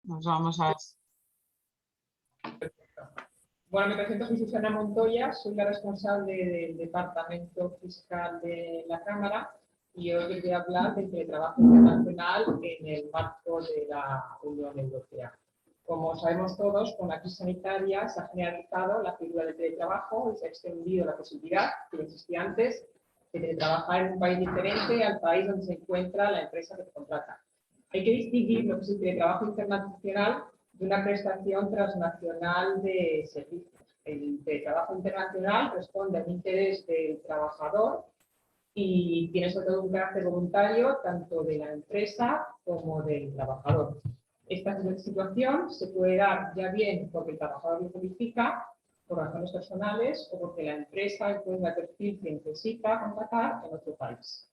Nos vamos a... Bueno, me presento, soy Susana Montoya, soy la responsable del Departamento Fiscal de la Cámara y hoy les voy a hablar del teletrabajo internacional en el marco de la Unión Europea. Como sabemos todos, con la crisis sanitaria se ha generalizado la figura del teletrabajo y se ha extendido la posibilidad, que existía antes, de teletrabajar en un país diferente al país donde se encuentra la empresa que te contrata. Hay que distinguir lo que es el teletrabajo internacional de una prestación transnacional de servicios. El teletrabajo internacional responde al interés del trabajador y tiene sobre todo un carácter voluntario tanto de la empresa como del trabajador. Esta situación se puede dar ya bien porque el trabajador lo solicita por razones personales o porque la empresa encuentra el perfil que necesita contratar en otro país.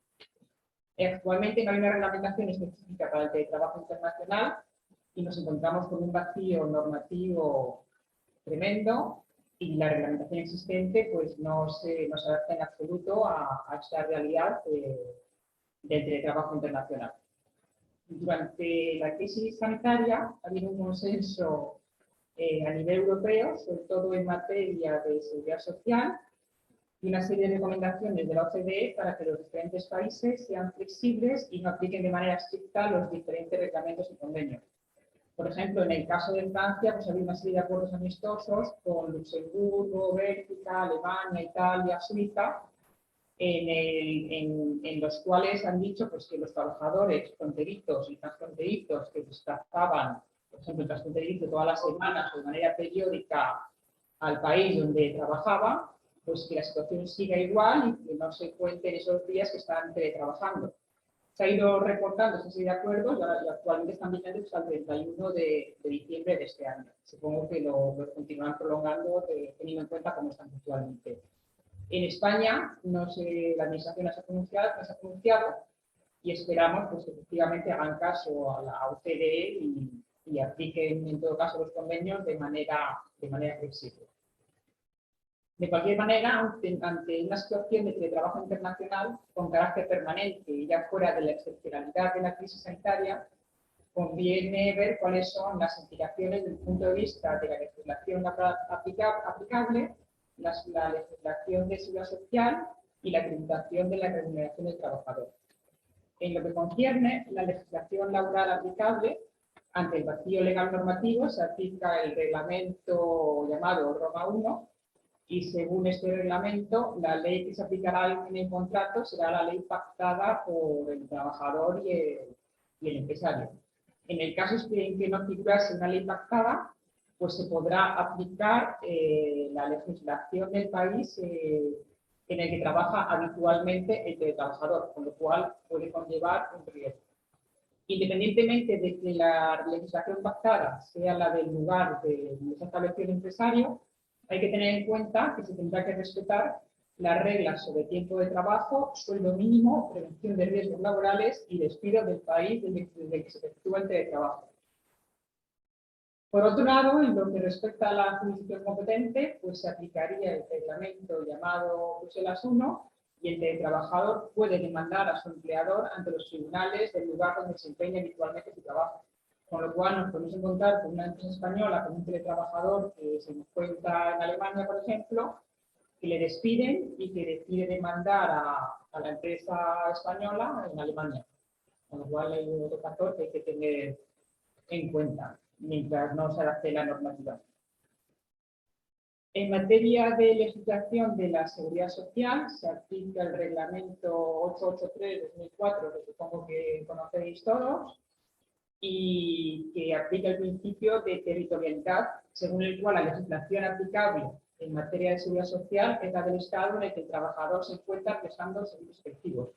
Actualmente no hay una reglamentación específica para el teletrabajo internacional y nos encontramos con un vacío normativo tremendo y la reglamentación existente pues no se adapta en absoluto a esta realidad del teletrabajo internacional. Durante la crisis sanitaria ha habido un consenso a nivel europeo, sobre todo en materia de seguridad social, y una serie de recomendaciones de la OCDE para que los diferentes países sean flexibles y no apliquen de manera estricta los diferentes reglamentos y convenios. Por ejemplo, en el caso de Francia, pues había una serie de acuerdos amistosos con Luxemburgo, Bélgica, Alemania, Italia, Suiza, en los cuales han dicho pues, que los trabajadores fronterizos y transfronterizos que desplazaban, por ejemplo, transfronterizo todas las semanas o de manera periódica al país donde trabajaban, pues que la situación siga igual y que no se cuenten esos días que están teletrabajando. Se ha ido reportando esa serie de acuerdos y actualmente están vigentes hasta el 31 de diciembre de este año. Supongo que lo continuarán prolongando teniendo en cuenta cómo están actualmente. En España, no sé, la administración no se ha pronunciado y esperamos pues, que efectivamente hagan caso a la OCDE y apliquen en todo caso los convenios de manera flexible. De cualquier manera, ante una situación de teletrabajo internacional con carácter permanente y ya fuera de la excepcionalidad de la crisis sanitaria, conviene ver cuáles son las implicaciones desde el punto de vista de la legislación aplicable, la legislación de seguridad social y la tributación de la remuneración del trabajador. En lo que concierne la legislación laboral aplicable, ante el vacío legal normativo se aplica el reglamento llamado Roma I, y según este reglamento, la ley que se aplicará en el contrato será la ley pactada por el trabajador y el empresario. En el caso en que no figurase una ley pactada, pues se podrá aplicar la legislación del país en el que trabaja habitualmente el teletrabajador, con lo cual puede conllevar un riesgo. Independientemente de que la legislación pactada sea la del lugar donde se estableció el empresario, hay que tener en cuenta que se tendrá que respetar las reglas sobre tiempo de trabajo, sueldo mínimo, prevención de riesgos laborales y despido del país desde que se efectúa el teletrabajo. Por otro lado, en lo que respecta a la jurisdicción competente, pues se aplicaría el reglamento llamado Bruselas I y el teletrabajador puede demandar a su empleador ante los tribunales del lugar donde se empeña habitualmente su trabajo. Con lo cual nos podemos encontrar con una empresa española, con un teletrabajador que se encuentra en Alemania, por ejemplo, que le despiden y que decide demandar a la empresa española en Alemania. Con lo cual hay otro factor que hay que tener en cuenta mientras no se adapte la normativa. En materia de legislación de la seguridad social, se aplica el reglamento 883-2004, que supongo que conocéis todos, y que aplica el principio de territorialidad, según el cual la legislación aplicable en materia de seguridad social es la del Estado en el que el trabajador se encuentra prestando servicios efectivos.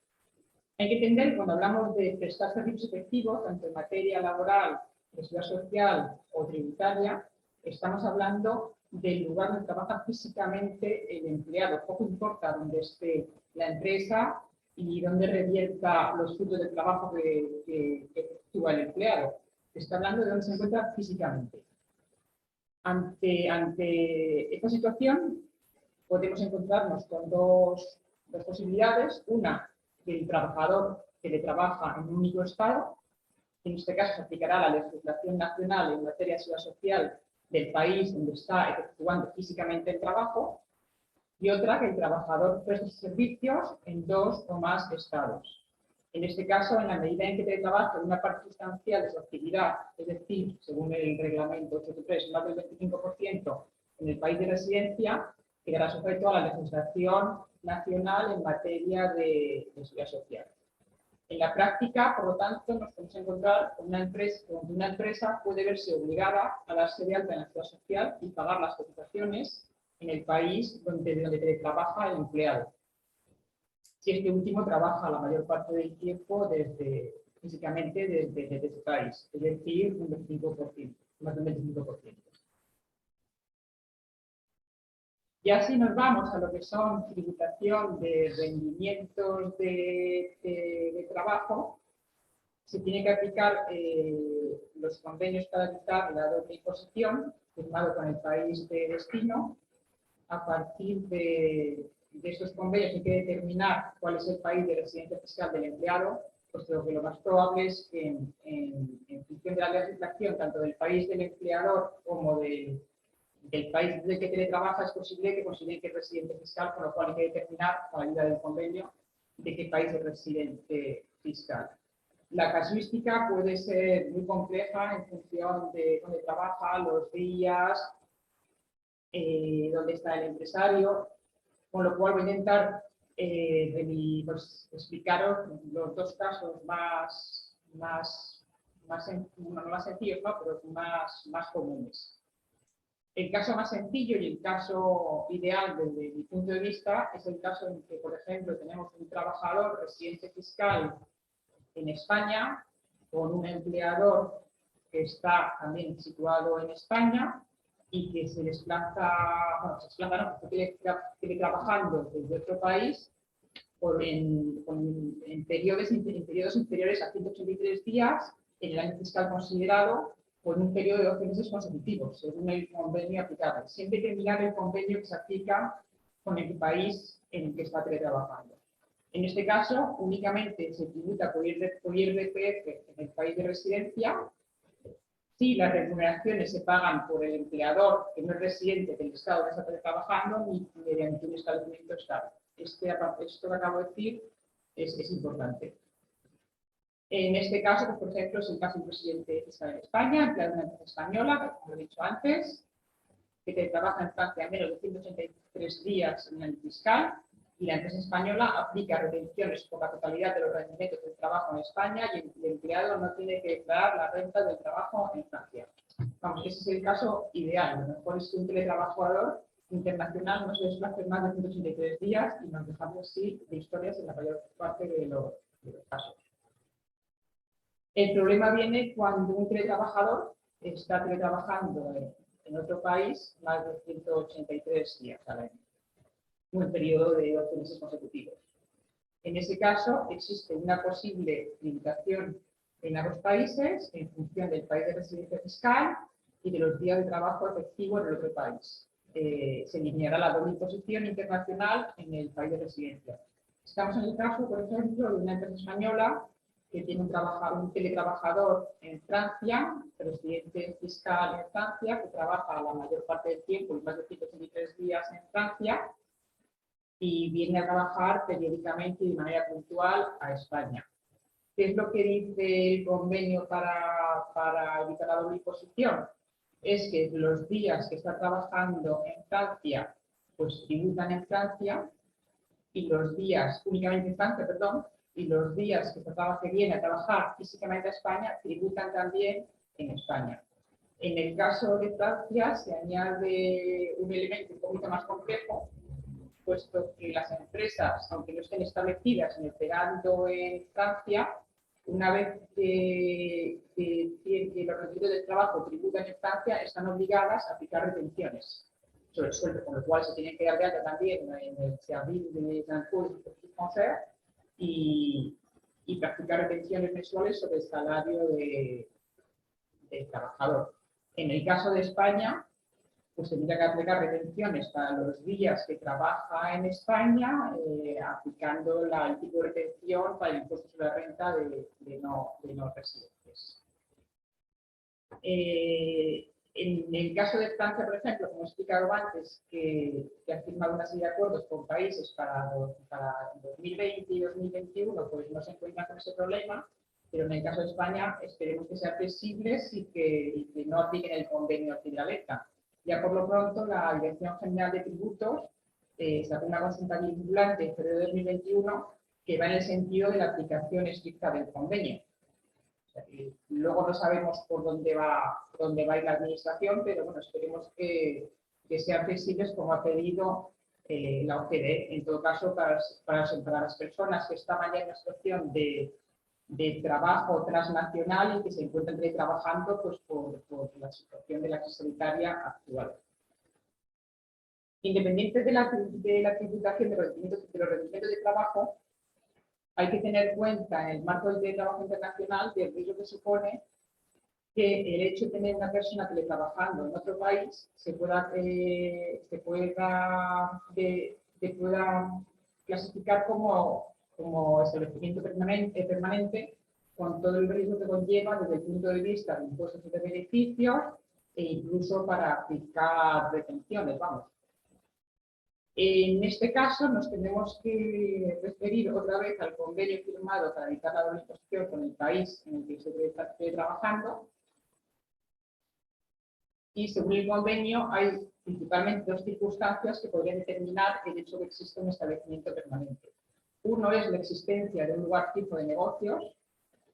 Hay que entender que cuando hablamos de prestar servicios efectivos, tanto en materia laboral, de seguridad social o tributaria, estamos hablando del lugar donde trabaja físicamente el empleado. Poco importa donde esté la empresa y donde revierta los frutos del trabajo que efectúa el empleado. Está hablando de donde se encuentra físicamente. Ante esta situación, podemos encontrarnos con dos posibilidades. Una, que el trabajador teletrabaja en un único estado, En este caso se aplicará la legislación nacional en materia de seguridad social del país donde está efectuando físicamente el trabajo, y otra que el trabajador preste servicios en 2 o más estados. En este caso, en la medida en que teletrabaja en una parte sustancial de su actividad, es decir, según el reglamento 883, más del 25% en el país de residencia, quedará sujeto a la legislación nacional en materia de seguridad social. En la práctica, por lo tanto, nos podemos encontrar con donde una empresa puede verse obligada a darse de alta en la seguridad social y pagar las cotizaciones en el país donde trabaja el empleado, si este último trabaja la mayor parte del tiempo físicamente desde ese país, es decir, un 25%, más del 25%. Y así nos vamos a lo que son tributación de rendimientos de trabajo. Se tiene que aplicar los convenios para evitar la doble imposición, firmado con el país de destino. A partir de estos convenios hay que determinar cuál es el país de residencia fiscal del empleado, puesto que lo más probable es que en función de la legislación, tanto del país del empleador como del país del que teletrabaja, es posible que considere que es residente fiscal, con lo cual hay que determinar, con la ayuda del convenio, de qué país es residente fiscal. La casuística puede ser muy compleja en función de dónde trabaja, los días, dónde está el empresario, con lo cual voy a intentar explicaros los 2 casos más sencillos, ¿no? Pero más comunes. El caso más sencillo y el caso ideal desde mi punto de vista es el caso en que, por ejemplo, tenemos un trabajador residente fiscal en España con un empleador que está también situado en España y que se desplaza, sigue trabajando desde otro país en periodos inferiores a 183 días en el año fiscal considerado, por un periodo de 12 meses consecutivos, según el convenio aplicable. Siempre hay que mirar el convenio que se aplica con el país en el que está teletrabajando. En este caso, únicamente se tributa por IRPF en el país de residencia si las remuneraciones se pagan por el empleador que no es residente del estado donde está trabajando ni mediante un establecimiento estable. Esto que acabo de decir es importante. En este caso, pues, por ejemplo, es el caso de un residente que está en España, empleado de una empresa española, como he dicho antes, que trabaja en Francia a menos de 183 días en el año fiscal, y la empresa española aplica retenciones por la totalidad de los rendimientos del trabajo en España y el empleado no tiene que declarar la renta del trabajo en Francia. Vamos, ese es el caso ideal. Lo mejor es que un teletrabajador internacional no se desplace más de 183 días y nos dejamos así de historias en la mayor parte de los casos. El problema viene cuando un teletrabajador está teletrabajando en otro país más de 183 días al año, un periodo de 12 meses consecutivos. En ese caso, existe una posible limitación en ambos países en función del país de residencia fiscal y de los días de trabajo efectivo en el otro país. Se eliminará la doble imposición internacional en el país de residencia. Estamos en el caso, por ejemplo, de una empresa española que tiene un teletrabajador en Francia, residente fiscal en Francia, que trabaja la mayor parte del tiempo, más de 183 días en Francia, y viene a trabajar periódicamente y de manera puntual a España. ¿Qué es lo que dice el convenio para evitar la doble imposición? Es que los días que está trabajando en Francia, pues tributan en Francia, y los días, únicamente en Francia, perdón, y los días que viene a trabajar físicamente a España, tributan también en España. En el caso de Francia se añade un elemento un poquito más complejo, puesto que las empresas, aunque no estén establecidas ni operando en Francia, una vez que los rendimientos del trabajo tributan en Francia, están obligadas a aplicar retenciones sobre el sueldo, con lo cual se tienen que dar de alta también en el Service des Impôts et Profits Français y practicar retenciones mensuales sobre el salario del trabajador. En el caso de España, pues tendría que aplicar retenciones para los días que trabaja en España, aplicando el tipo de retención para el impuesto sobre la renta de no residentes. En el caso de Francia, por ejemplo, como he explicado antes, que ha firmado una serie de acuerdos con países para 2020 y 2021, pues no se encuentra con ese problema, pero en el caso de España esperemos que sean flexibles y que no apliquen el convenio anti-alerta. Ya por lo pronto, la Dirección General de Tributos sacó una consulta vinculante en febrero de 2021 que va en el sentido de la aplicación estricta del convenio. O sea, luego no sabemos por dónde va a ir la administración, pero bueno, esperemos que sean flexibles como ha pedido la OCDE. En todo caso, para las personas que estaban ya en una situación de trabajo transnacional y que se encuentran trabajando pues, por la situación de la crisis sanitaria actual. Independiente de la tributación de los rendimientos de trabajo, hay que tener en cuenta en el marco del trabajo internacional del riesgo que supone que el hecho de tener una persona teletrabajando en otro país se pueda clasificar como establecimiento permanente, con todo el riesgo que conlleva desde el punto de vista de impuestos de beneficios e incluso para aplicar retenciones, vamos. En este caso nos tenemos que referir otra vez al convenio firmado para evitar la doble imposición con el país en el que se esté trabajando. Y según el convenio hay principalmente dos circunstancias que podrían determinar el hecho de que existe un establecimiento permanente. Uno es la existencia de un lugar fijo de negocios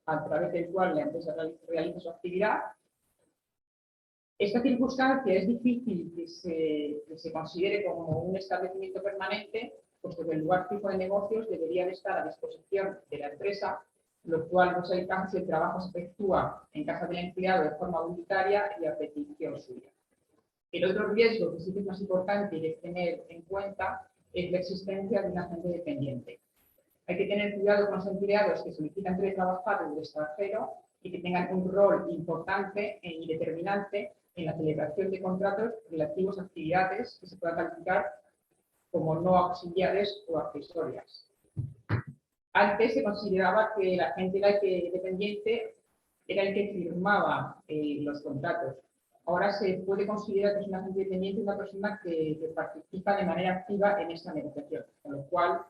a través del cual la empresa realiza su actividad. Esta circunstancia es difícil que se considere como un establecimiento permanente, puesto que el lugar fijo de negocios debería de estar a disposición de la empresa, lo cual no es el caso si el trabajo se efectúa en casa del empleado de forma voluntaria y a petición suya. El otro riesgo que sí que es más importante y de tener en cuenta es la existencia de un agente dependiente. Hay que tener cuidado con los empleados que solicitan teletrabajar desde el extranjero y que tengan un rol importante y determinante en la celebración de contratos relativos a actividades que se puedan calificar como no auxiliares o accesorias. Antes se consideraba que el agente dependiente era el que firmaba los contratos. Ahora se puede considerar que es un agente dependiente una persona que participa de manera activa en esta negociación, con lo cual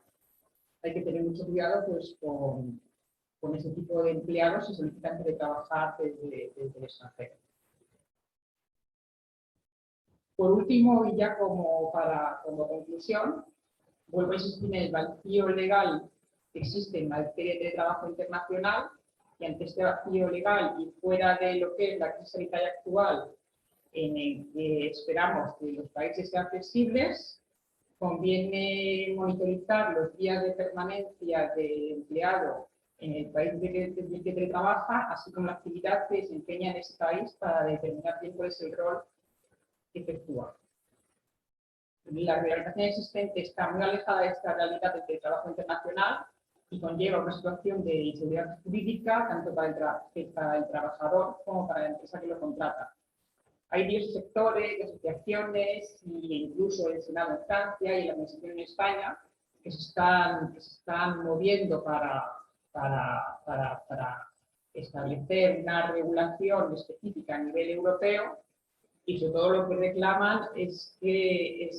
hay que tener mucho cuidado pues, con ese tipo de empleados si solicitan teletrabajar desde el extranjero. Por último, y ya como conclusión, vuelvo a insistir en el vacío legal que existe en materia de trabajo internacional, y ante este vacío legal y fuera de lo que es la crisis sanitaria actual, en el que esperamos que los países sean flexibles, conviene monitorizar los días de permanencia del empleado en el país del que teletrabaja, así como la actividad que desempeña en ese país para determinar bien cuál es el rol que efectúa. La realización existente está muy alejada de esta realidad del trabajo internacional y conlleva una situación de inseguridad jurídica tanto para el trabajador como para la empresa que lo contrata. Hay diversos sectores, asociaciones e incluso el Senado en Francia y la Administración en España que se están moviendo para establecer una regulación específica a nivel europeo, y sobre todo lo que reclaman es que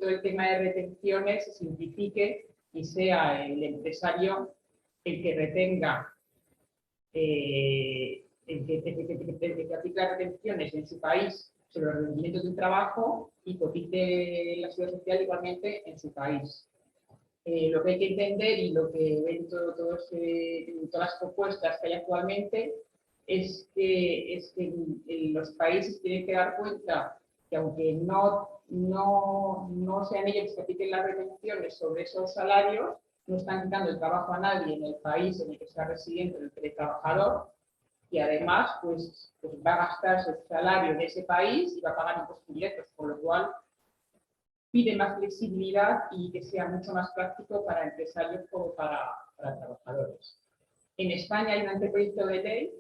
todo el tema de retenciones se simplifique y sea el empresario el que retenga el que aplique las retenciones en su país sobre los rendimientos del trabajo y cotice la seguridad social igualmente en su país. Lo que hay que entender y lo que ven todas las propuestas que hay actualmente es que los países tienen que dar cuenta que aunque no sean ellos que apliquen las retenciones sobre esos salarios, no están quitando el trabajo a nadie en el país en el que está residente el teletrabajador, y además pues va a gastarse el salario en ese país y va a pagar impuestos directos, por lo cual pide más flexibilidad y que sea mucho más práctico para empresarios como para trabajadores. En España hay un anteproyecto de ley,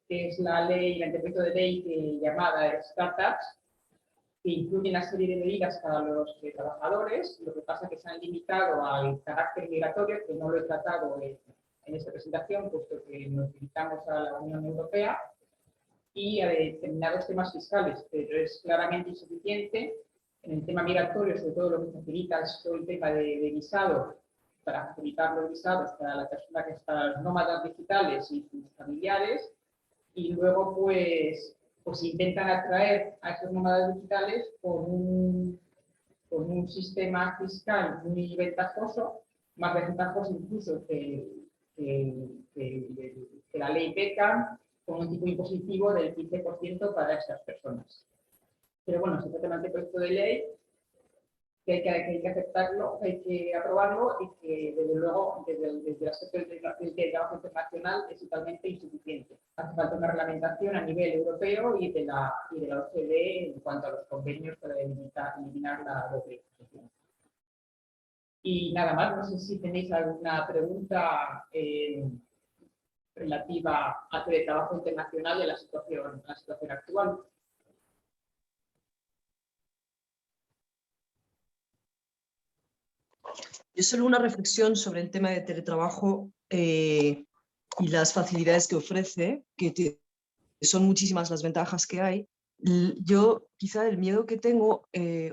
que es el anteproyecto de ley llamada Startups, que incluye una serie de medidas para los trabajadores. Lo que pasa es que se han limitado al carácter migratorio, que no lo he tratado en esta presentación, puesto que nos limitamos a la Unión Europea, y a determinados temas fiscales, pero es claramente insuficiente. En el tema migratorio, sobre todo lo que facilita es todo el tema de visado, para facilitar los visados para la persona que está, los nómadas digitales y sus familiares, y luego pues intentan atraer a esos nómadas digitales con un sistema fiscal muy ventajoso, más ventajoso incluso que la ley PECA, con un tipo impositivo del 15% para estas personas. Pero bueno, se trata de un anteproyecto de ley que hay que aceptarlo, hay que aprobarlo y que desde luego desde el aspecto del trabajo internacional es totalmente insuficiente. Hace falta una reglamentación a nivel europeo y de la OCDE en cuanto a los convenios para eliminar la doble imposición. Y nada más, no sé si tenéis alguna pregunta relativa al teletrabajo internacional y a la situación actual. Yo solo una reflexión sobre el tema de teletrabajo y las facilidades que ofrece, que son muchísimas las ventajas que hay. Yo quizá el miedo que tengo,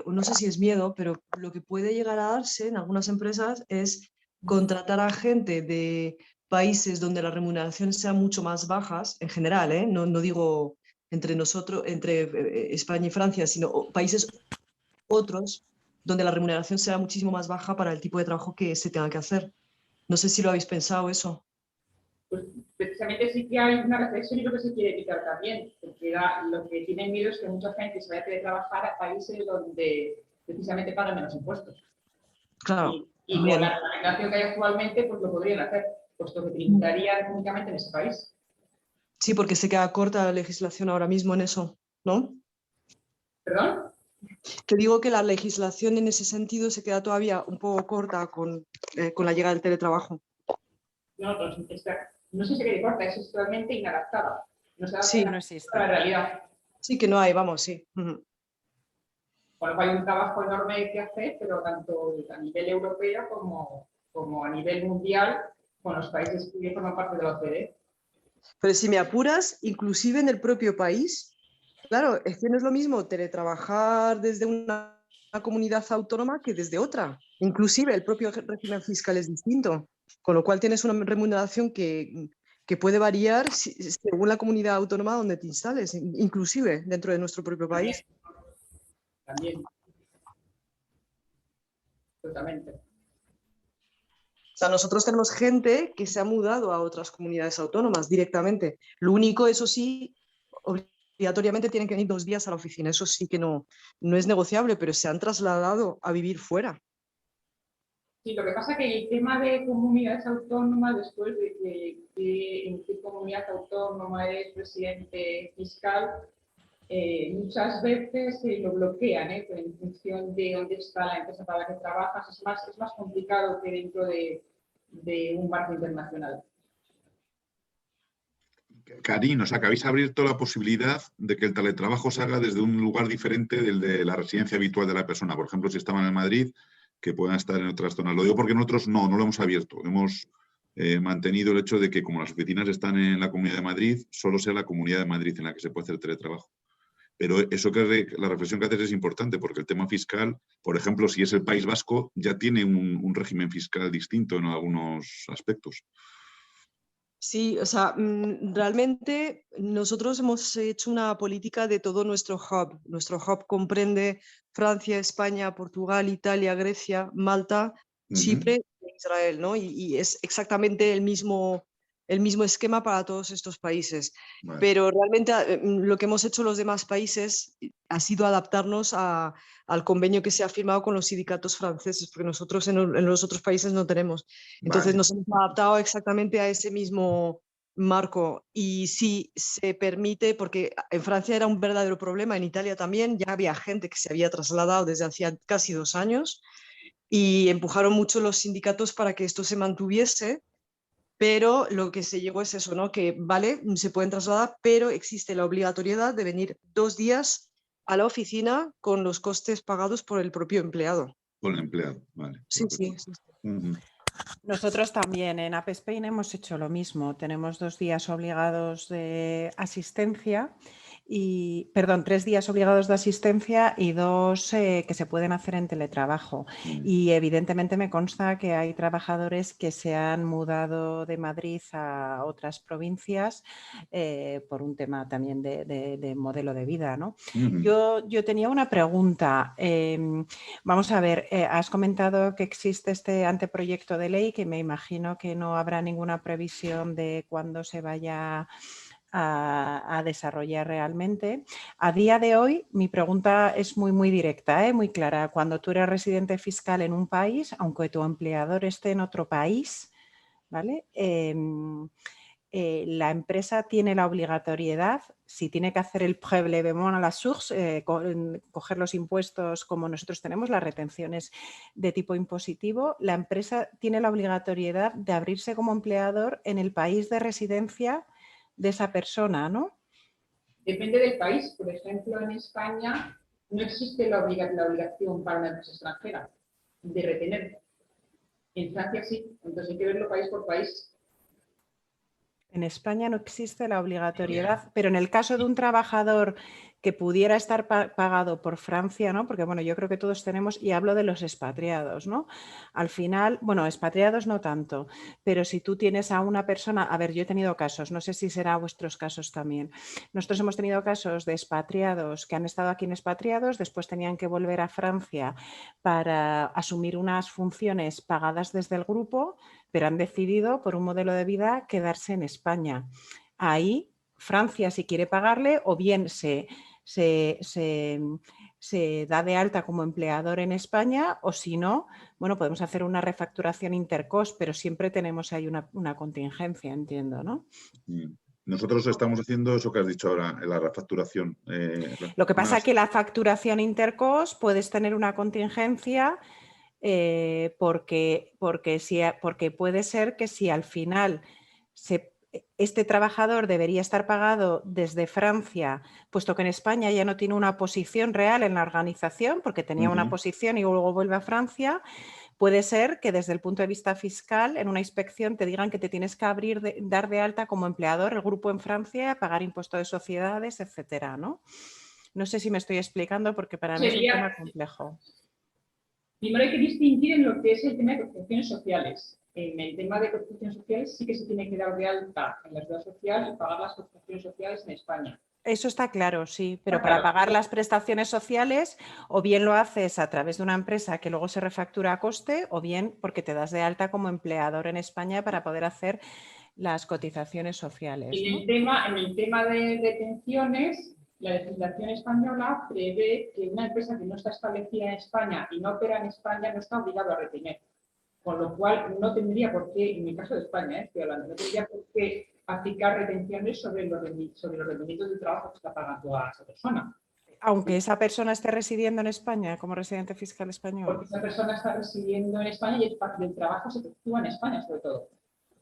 o no sé si es miedo, pero lo que puede llegar a darse en algunas empresas es contratar a gente de países donde las remuneraciones sean mucho más bajas, en general, no digo entre nosotros, entre España y Francia, sino países otros donde la remuneración será muchísimo más baja para el tipo de trabajo que se tenga que hacer. No sé si lo habéis pensado eso. Pues precisamente sí que hay una reflexión y lo que se quiere evitar también, porque lo que tienen miedo es que mucha gente se vaya a teletrabajar a países donde precisamente pagan menos impuestos. Claro. Y con la reglamentación que hay actualmente, pues lo podrían hacer, puesto que tributarían únicamente en ese país. Sí, porque se queda corta la legislación ahora mismo en eso, ¿no? ¿Perdón? Que digo que la legislación en ese sentido se queda todavía un poco corta con la llegada del teletrabajo. No, no sé si quede corta, es totalmente inadaptada. No se adapta Sí, no existe. a la realidad. Sí que no hay, vamos, sí. Con lo cual hay un trabajo enorme que hacer, pero tanto a nivel europeo como a nivel mundial, con los países que forman parte de la OCDE. Pero si me apuras, inclusive en el propio país, claro, es que no es lo mismo teletrabajar desde una comunidad autónoma que desde otra. Inclusive el propio régimen fiscal es distinto, con lo cual tienes una remuneración que puede variar según la comunidad autónoma donde te instales, inclusive dentro de nuestro propio país. También. Totalmente. O sea, nosotros tenemos gente que se ha mudado a otras comunidades autónomas directamente. Lo único, eso sí, obligatoriamente tienen que venir 2 días a la oficina. Eso sí que no es negociable, pero se han trasladado a vivir fuera. Sí, lo que pasa es que el tema de comunidades autónomas, después de que en qué comunidad autónoma eres presidente fiscal, muchas veces lo bloquean, en función de dónde está la empresa para la que trabajas. Es más complicado que dentro de un marco internacional. Karin, o sea, que habéis abierto la posibilidad de que el teletrabajo se haga desde un lugar diferente del de la residencia habitual de la persona. Por ejemplo, si estaban en Madrid, que puedan estar en otras zonas. Lo digo porque nosotros no lo hemos abierto. Hemos mantenido el hecho de que, como las oficinas están en la Comunidad de Madrid, solo sea la Comunidad de Madrid en la que se puede hacer teletrabajo. Pero eso la reflexión que haces es importante, porque el tema fiscal, por ejemplo, si es el País Vasco, ya tiene un régimen fiscal distinto en algunos aspectos. Sí, o sea, realmente nosotros hemos hecho una política de todo nuestro hub. Nuestro hub comprende Francia, España, Portugal, Italia, Grecia, Malta, Chipre e Israel, ¿no? Y es exactamente el mismo esquema para todos estos países. Vale. Pero realmente lo que hemos hecho los demás países ha sido adaptarnos al convenio que se ha firmado con los sindicatos franceses, porque nosotros en los otros países no tenemos. Entonces Vale. nos hemos adaptado exactamente a ese mismo marco. Y sí, se permite, porque en Francia era un verdadero problema, en Italia también, ya había gente que se había trasladado desde hacía casi 2 años y empujaron mucho los sindicatos para que esto se mantuviese. Pero lo que se llegó es eso, ¿no? Que vale, se pueden trasladar, pero existe la obligatoriedad de venir 2 días a la oficina con los costes pagados por el propio empleado. Con el empleado, vale. Sí, sí, sí. Ujú. Nosotros también en App Spain hemos hecho lo mismo. Tenemos 2 días obligados de asistencia y, perdón, 3 días obligados de asistencia y 2 que se pueden hacer en teletrabajo. Y evidentemente me consta que hay trabajadores que se han mudado de Madrid a otras provincias por un tema también de modelo de vida, ¿no? Ujú. Yo tenía una pregunta. Vamos a ver, has comentado que existe este anteproyecto de ley que me imagino que no habrá ninguna previsión de cuándo se vaya a desarrollar realmente. A día de hoy, mi pregunta es muy directa, muy clara. Cuando tú eres residente fiscal en un país, aunque tu empleador esté en otro país, ¿vale? La empresa tiene la obligatoriedad, si tiene que hacer el prélèvement à la source, coger los impuestos como nosotros tenemos, las retenciones de tipo impositivo, la empresa tiene la obligatoriedad de abrirse como empleador en el país de residencia de esa persona, ¿no? Depende del país. Por ejemplo, en España no existe la obligación para una empresa extranjera de retener. En Francia sí. Entonces hay que verlo país por país. En España no existe la obligatoriedad, pero en el caso de un trabajador que pudiera estar pagado por Francia, ¿no? Porque bueno, yo creo que todos tenemos, y hablo de los expatriados, ¿no? Al final, bueno, expatriados no tanto, pero si tú tienes a una persona, a ver, yo he tenido casos, no sé si será vuestros casos también. Nosotros hemos tenido casos de expatriados que han estado aquí en expatriados, después tenían que volver a Francia para asumir unas funciones pagadas desde el grupo, pero han decidido, por un modelo de vida, quedarse en España. Ahí, Francia, si quiere pagarle, o bien se da de alta como empleador en España, o si no, bueno, podemos hacer una refacturación intercost, pero siempre tenemos ahí una contingencia, entiendo, ¿no? Nosotros estamos haciendo eso que has dicho ahora, la refacturación. Lo que pasa es que la facturación intercost puedes tener una contingencia porque puede ser que si al final este trabajador debería estar pagado desde Francia, puesto que en España ya no tiene una posición real en la organización, porque tenía una posición y luego vuelve a Francia, puede ser que desde el punto de vista fiscal, en una inspección te digan que te tienes que dar de alta como empleador el grupo en Francia, pagar impuesto de sociedades, etcétera, ¿no? No sé si me estoy explicando porque para mí es un tema complejo. Primero hay que distinguir en lo que es el tema de cotizaciones sociales. En el tema de cotizaciones sociales sí que se tiene que dar de alta en la seguridad social y pagar las cotizaciones sociales en España. Eso está claro, sí, pero para pagar las prestaciones sociales o bien lo haces a través de una empresa que luego se refactura a coste o bien porque te das de alta como empleador en España para poder hacer las cotizaciones sociales, ¿no? En el tema de pensiones, la legislación española prevé que una empresa que no está establecida en España y no opera en España no está obligada a retener. Con lo cual, no tendría por qué, en el caso de España, estoy hablando, no tendría por qué aplicar retenciones sobre los rendimientos del trabajo que está pagando a esa persona. Aunque esa persona esté residiendo en España como residente fiscal español. Porque esa persona está residiendo en España y el trabajo se efectúa en España, sobre todo.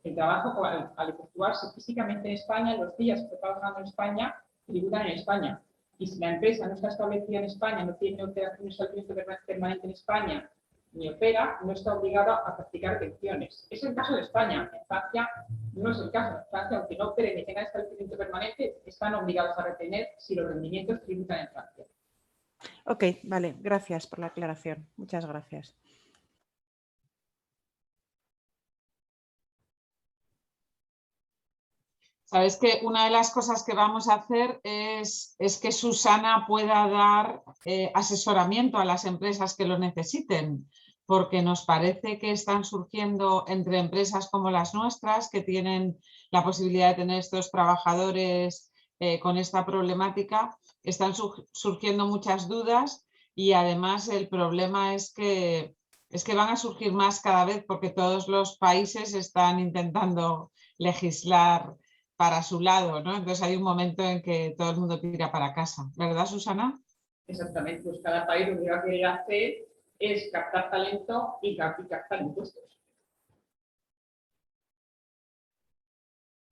El trabajo, al efectuarse físicamente en España, los días que está trabajando en España, tributan en España. Y si la empresa no está establecida en España, no tiene operaciones al tiempo permanente en España, ni opera, no está obligada a practicar retenciones. Es el caso de España. En Francia no es el caso. En Francia, aunque no operen ni tengan establecimiento permanente, están obligados a retener si los rendimientos tributan en Francia. Ok, vale, gracias por la aclaración. Muchas gracias. Sabes que una de las cosas que vamos a hacer es que Susana pueda dar asesoramiento a las empresas que lo necesiten, porque nos parece que están surgiendo entre empresas como las nuestras, que tienen la posibilidad de tener estos trabajadores con esta problemática, están surgiendo muchas dudas y además el problema es que van a surgir más cada vez porque todos los países están intentando legislar para su lado, ¿no? Entonces hay un momento en que todo el mundo tira para casa, ¿verdad, Susana? Exactamente, pues cada país lo que va a querer hacer es captar talento y captar impuestos.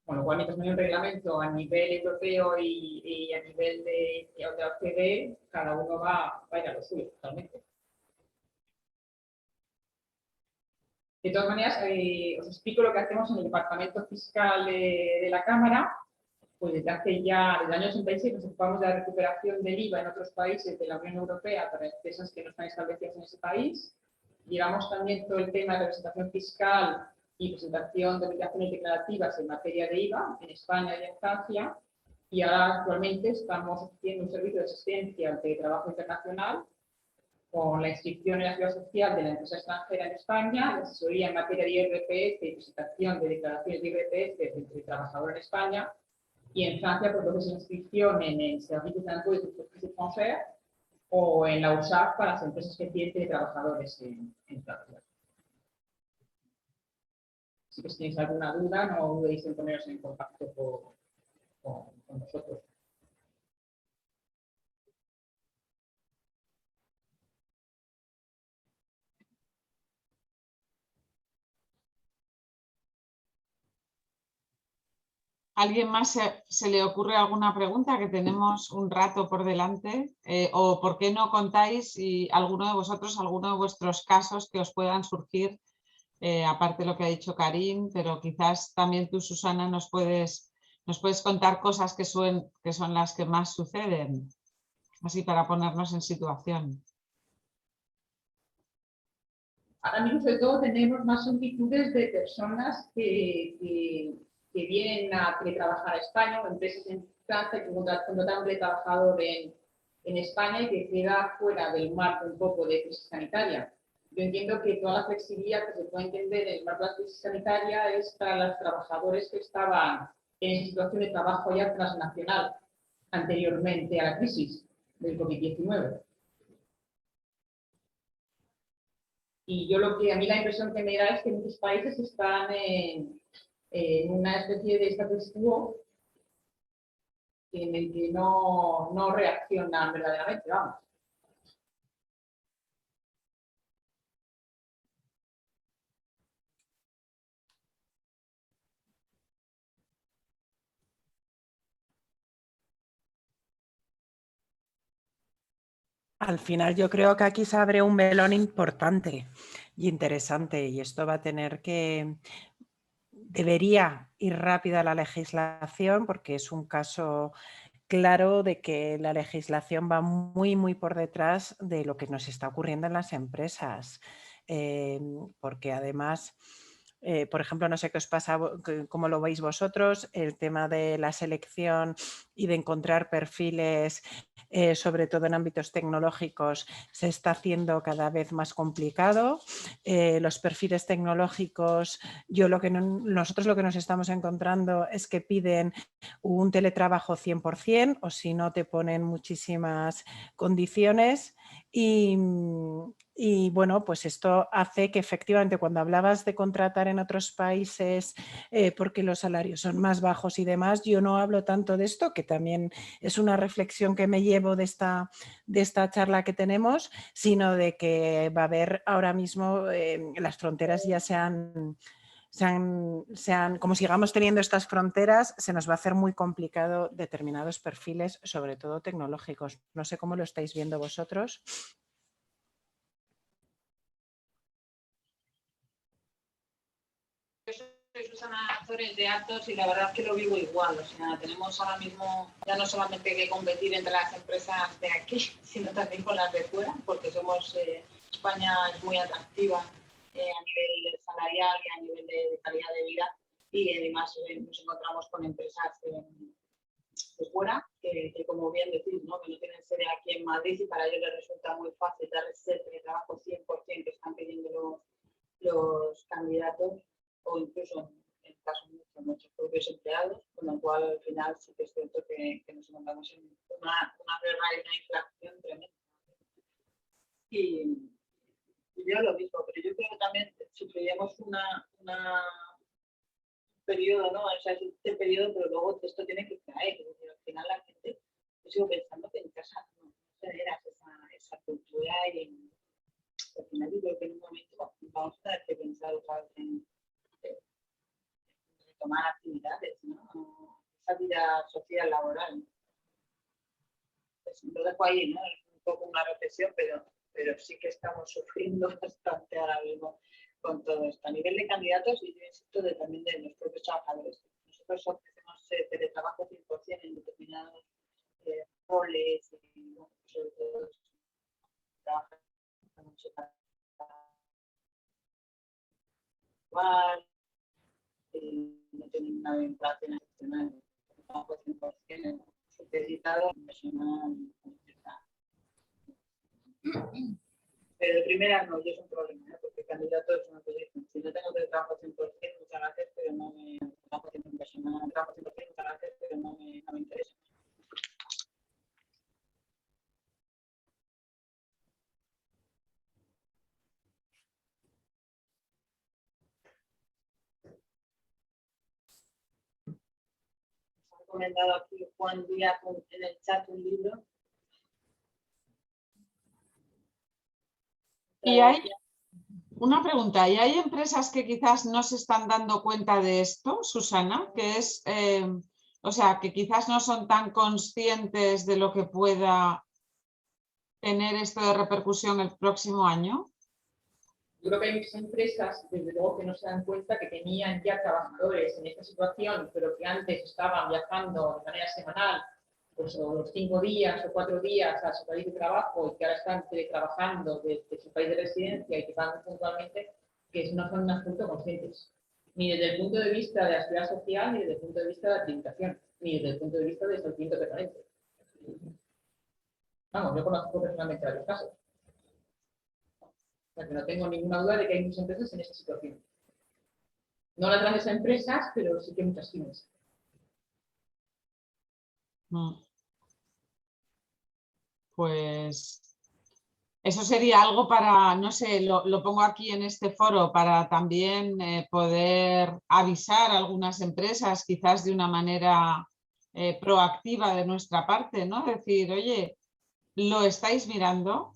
Con lo cual, mientras no hay un reglamento a nivel europeo y a nivel de OCDE, cada uno va a ir a lo suyo, totalmente. De todas maneras, os explico lo que hacemos en el Departamento Fiscal de la Cámara. Pues desde el año 86 nos ocupamos de la recuperación del IVA en otros países de la Unión Europea para empresas que no están establecidas en ese país. Llevamos también todo el tema de representación fiscal y presentación de obligaciones declarativas en materia de IVA en España y en Francia. Y ahora actualmente estamos ofreciendo un servicio de asistencia al teletrabajo internacional con la inscripción en la seguridad social de la empresa extranjera en España, la asesoría en materia de IRPF y presentación de declaraciones de IRPF del trabajador en España, y en Francia, pues lo que es inscripción en el Servicio de Impôts de l'Entreprise étrangère o en la URSSAF para las empresas que tienen trabajadores en Francia. Si tenéis alguna duda, no dudéis en poneros en contacto con nosotros. ¿Alguien más se le ocurre alguna pregunta? Que tenemos un rato por delante. ¿O por qué no contáis alguno de vosotros, alguno de vuestros casos que os puedan surgir? Aparte de lo que ha dicho Karim, pero quizás también tú, Susana, nos puedes contar cosas que son las que más suceden, así para ponernos en situación. Ahora mismo, sobre todo, tenemos más solicitudes de personas que vienen a trabajar a España o empresas en Francia que contratan de trabajador en España y que queda fuera del marco un poco de crisis sanitaria. Yo entiendo que toda la flexibilidad que se puede entender en el marco de la crisis sanitaria es para los trabajadores que estaban en situación de trabajo ya transnacional anteriormente a la crisis del COVID-19. Y a mí la impresión que me da es que muchos países están en una especie de status quo en el que no reaccionan verdaderamente, vamos. Al final yo creo que aquí se abre un melón importante y interesante, y esto va a tener que... Debería ir rápida la legislación, porque es un caso claro de que la legislación va muy, muy por detrás de lo que nos está ocurriendo en las empresas, porque además... por ejemplo, no sé qué os pasa, cómo lo veis vosotros, el tema de la selección y de encontrar perfiles, sobre todo en ámbitos tecnológicos, se está haciendo cada vez más complicado. Los perfiles tecnológicos, nosotros lo que nos estamos encontrando es que piden un teletrabajo 100%, o si no te ponen muchísimas condiciones. Y bueno, pues esto hace que efectivamente cuando hablabas de contratar en otros países porque los salarios son más bajos y demás, yo no hablo tanto de esto, que también es una reflexión que me llevo de esta charla que tenemos, sino de que va a haber ahora mismo las fronteras ya como sigamos teniendo estas fronteras, se nos va a hacer muy complicado determinados perfiles, sobre todo tecnológicos. No sé cómo lo estáis viendo vosotros. Soy Susana Azores de Atos y la verdad es que lo vivo igual. O sea, tenemos ahora mismo ya no solamente que competir entre las empresas de aquí, sino también con las de fuera, porque España es muy atractiva a nivel salarial y a nivel de calidad de vida, y además nos encontramos con empresas de fuera que como bien decís, ¿no? Que no tienen sede aquí en Madrid y para ellos les resulta muy fácil dar ese trabajo 100% que están pidiendo los candidatos, o incluso en casos de nuestros propios empleados, con lo cual al final sí que es cierto que nos encontramos en una guerra y una inflación tremenda. Y yo lo mismo, pero yo creo que también sufriremos un periodo, ¿no? O sea, este periodo, pero luego esto tiene que caer. Al final la gente, yo sigo pensando que en casa no generas esa cultura, y al final yo creo que en un momento vamos a tener que pensar otra vez en retomar actividades, ¿no? dejo ahí, ¿no? Es un poco una reflexión, pero sí que estamos sufriendo bastante ahora mismo con todo esto. A nivel de candidatos, y yo insisto, también de los propios trabajadores. Nosotros ofrecemos teletrabajo 100% en determinados roles, y bueno, sobre todo trabajan mucho igual, no tienen una vinculación excepcional, trabajo 100% supeditado, profesional. Pero de primera no, yo es un problema, porque candidatos no te dicen, si no tengo trabajo 100%, muchas gracias, pero no me trabajo 100%, trabajo 100%, muchas gracias, pero no me interesa. Nos ha comentado aquí Juan Díaz en el chat un libro. Y hay una pregunta, ¿y hay empresas que quizás no se están dando cuenta de esto, Susana? Que es, o sea, que quizás no son tan conscientes de lo que pueda tener esto de repercusión el próximo año. Yo creo que hay muchas empresas, desde luego, que no se dan cuenta que tenían ya trabajadores en esta situación, pero que antes estaban viajando de manera semanal, pues o los 5 días o 4 días a su país de trabajo y que ahora están trabajando desde su país de residencia y que van puntualmente, que no son en absoluto conscientes, ni desde el punto de vista de la seguridad social, ni desde el punto de vista de la tributación, ni desde el punto de vista de establecimiento permanente. Vamos, yo conozco personalmente varios casos. O sea, que no tengo ninguna duda de que hay muchas empresas en esta situación. No las grandes empresas, pero sí que muchas pymes. Pues eso sería algo para, no sé, lo pongo aquí en este foro para también poder avisar a algunas empresas, quizás de una manera proactiva de nuestra parte, ¿no? Decir, oye, ¿lo estáis mirando?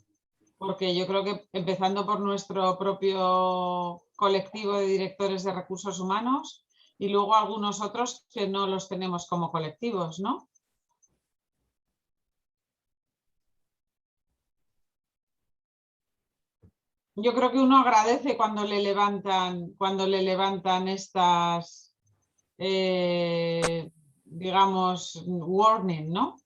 Porque yo creo que empezando por nuestro propio colectivo de directores de recursos humanos y luego algunos otros que no los tenemos como colectivos, ¿no? Yo creo que uno agradece cuando le levantan estas, digamos, warning, ¿no?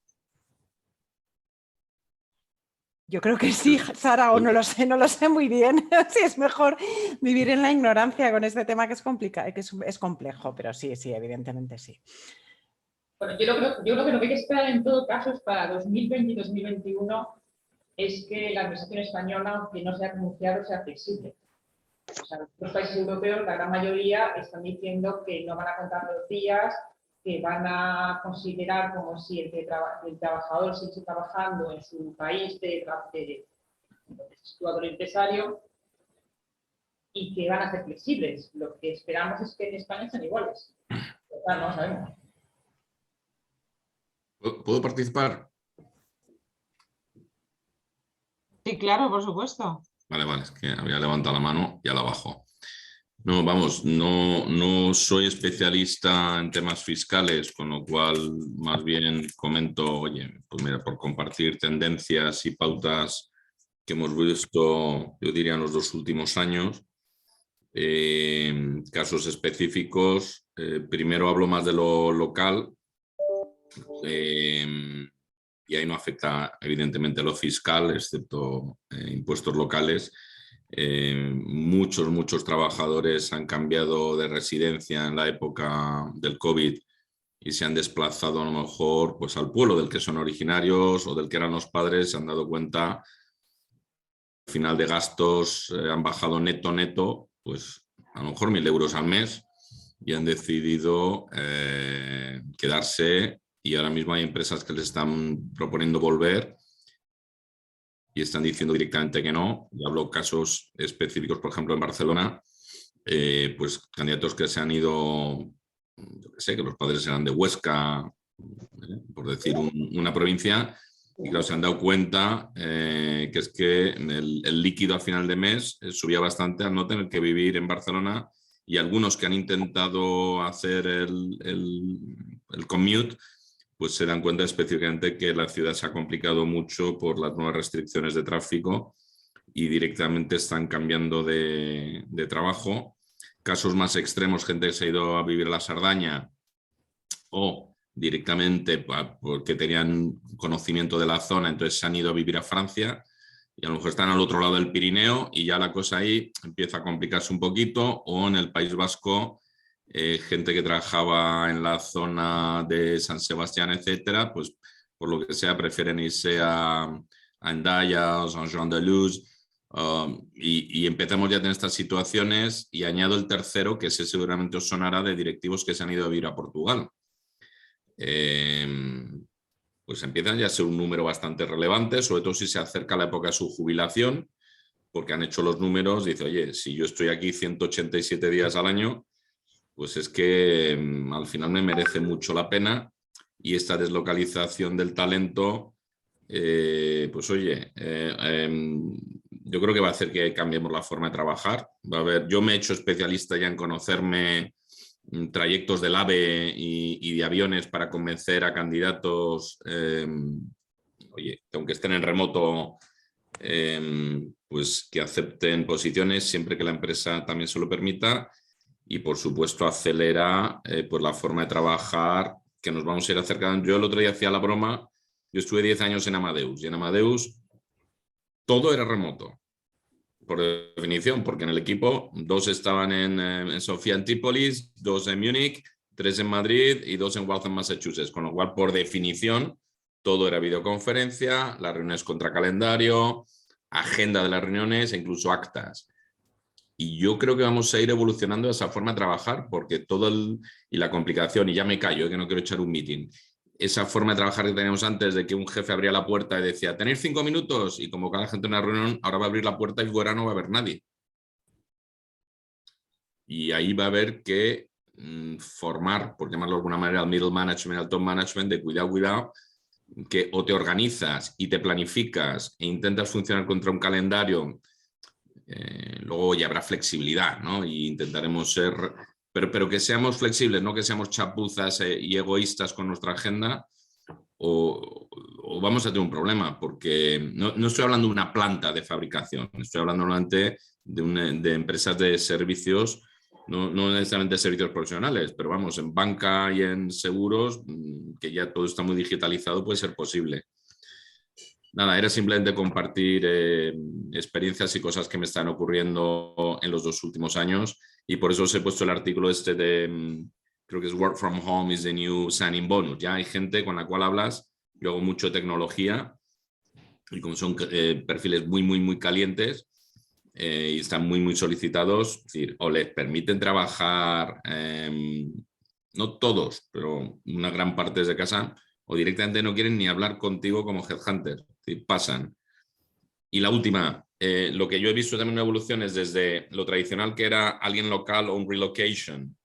Yo creo que sí, Sara, o no lo sé muy bien. Sí, es mejor vivir en la ignorancia con este tema que es complicado, que es complejo, pero sí, evidentemente sí. Bueno, yo creo que lo que hay que esperar en todo caso es para 2020 y 2021 es que la administración española, aunque no sea pronunciado, sea flexible. O sea, los países europeos, la gran mayoría, están diciendo que no van a contar los días, que van a considerar como si el trabajador sigue trabajando en su país de situado el empresario y que van a ser flexibles. Lo que esperamos es que en España sean iguales. O sea, no sabemos. ¿Puedo participar? Sí, claro, por supuesto. Vale, es que había levantado la mano, ya la bajo. No, vamos, no soy especialista en temas fiscales, con lo cual más bien comento, oye, pues mira, por compartir tendencias y pautas que hemos visto, yo diría, en los 2 últimos años. Casos específicos, primero hablo más de lo local, y ahí no afecta evidentemente lo fiscal, excepto impuestos locales. Muchos trabajadores han cambiado de residencia en la época del COVID y se han desplazado a lo mejor pues, al pueblo del que son originarios o del que eran los padres, se han dado cuenta al final de gastos han bajado neto, pues a lo mejor 1.000 euros al mes y han decidido quedarse. Y ahora mismo hay empresas que les están proponiendo volver y están diciendo directamente que no. Y hablo casos específicos, por ejemplo, en Barcelona, pues candidatos que se han ido, yo qué sé, que los padres eran de Huesca, por decir una provincia, y claro, se han dado cuenta que es que el líquido a final de mes subía bastante al no tener que vivir en Barcelona, y algunos que han intentado hacer el commute, pues se dan cuenta específicamente que la ciudad se ha complicado mucho por las nuevas restricciones de tráfico y directamente están cambiando de trabajo. Casos más extremos, gente que se ha ido a vivir a la Sardaña o directamente porque tenían conocimiento de la zona, entonces se han ido a vivir a Francia y a lo mejor están al otro lado del Pirineo y ya la cosa ahí empieza a complicarse un poquito, o en el País Vasco, gente que trabajaba en la zona de San Sebastián, etcétera, pues por lo que sea prefieren irse a Hendaya o San Joan de Luz, y empezamos ya a tener estas situaciones, y añado el tercero, que ese seguramente os sonará, de directivos que se han ido a vivir a Portugal. Pues empiezan ya a ser un número bastante relevante, sobre todo si se acerca la época de su jubilación, porque han hecho los números, dice, oye, si yo estoy aquí 187 días al año, pues es que al final me merece mucho la pena, y esta deslocalización del talento, pues oye, yo creo que va a hacer que cambiemos la forma de trabajar. Va a haber, yo me he hecho especialista ya en conocerme trayectos del AVE y de aviones para convencer a candidatos, oye, que aunque estén en remoto, pues que acepten posiciones siempre que la empresa también se lo permita, y por supuesto acelera pues la forma de trabajar que nos vamos a ir acercando. Yo el otro día hacía la broma, yo estuve 10 años en Amadeus, y en Amadeus todo era remoto, por definición, porque en el equipo 2 estaban en Sofía Antípolis, 2 en Múnich, 3 en Madrid y 2 en Waltham, Massachusetts, con lo cual por definición todo era videoconferencia, las reuniones contra calendario, agenda de las reuniones e incluso actas. Y yo creo que vamos a ir evolucionando esa forma de trabajar, porque y la complicación, y ya me callo, que no quiero echar un meeting, esa forma de trabajar que teníamos antes, de que un jefe abría la puerta y decía, tenéis 5 minutos, y convocaba a la gente a una reunión, ahora va a abrir la puerta y fuera no va a haber nadie. Y ahí va a haber que formar, por llamarlo de alguna manera, al middle management, al top management, de cuidado, que o te organizas y te planificas e intentas funcionar contra un calendario, luego ya habrá flexibilidad, ¿no? Y intentaremos ser, pero que seamos flexibles, no que seamos chapuzas y egoístas con nuestra agenda, o vamos a tener un problema, porque no estoy hablando de una planta de fabricación, estoy hablando normalmente de empresas de servicios, no necesariamente de servicios profesionales, pero vamos, en banca y en seguros, que ya todo está muy digitalizado, puede ser posible. Nada, era simplemente compartir experiencias y cosas que me están ocurriendo en los 2 últimos años, y por eso os he puesto el artículo este de, creo que es Work from Home is the New Signing Bonus. Ya hay gente con la cual hablas, yo hago mucho tecnología, y como son perfiles muy calientes y están muy solicitados, es decir, o les permiten trabajar, no todos, pero una gran parte desde casa, o directamente no quieren ni hablar contigo como headhunter, es decir, pasan. Y la última, lo que yo he visto también una evolución es desde lo tradicional, que era alguien local o un relocation,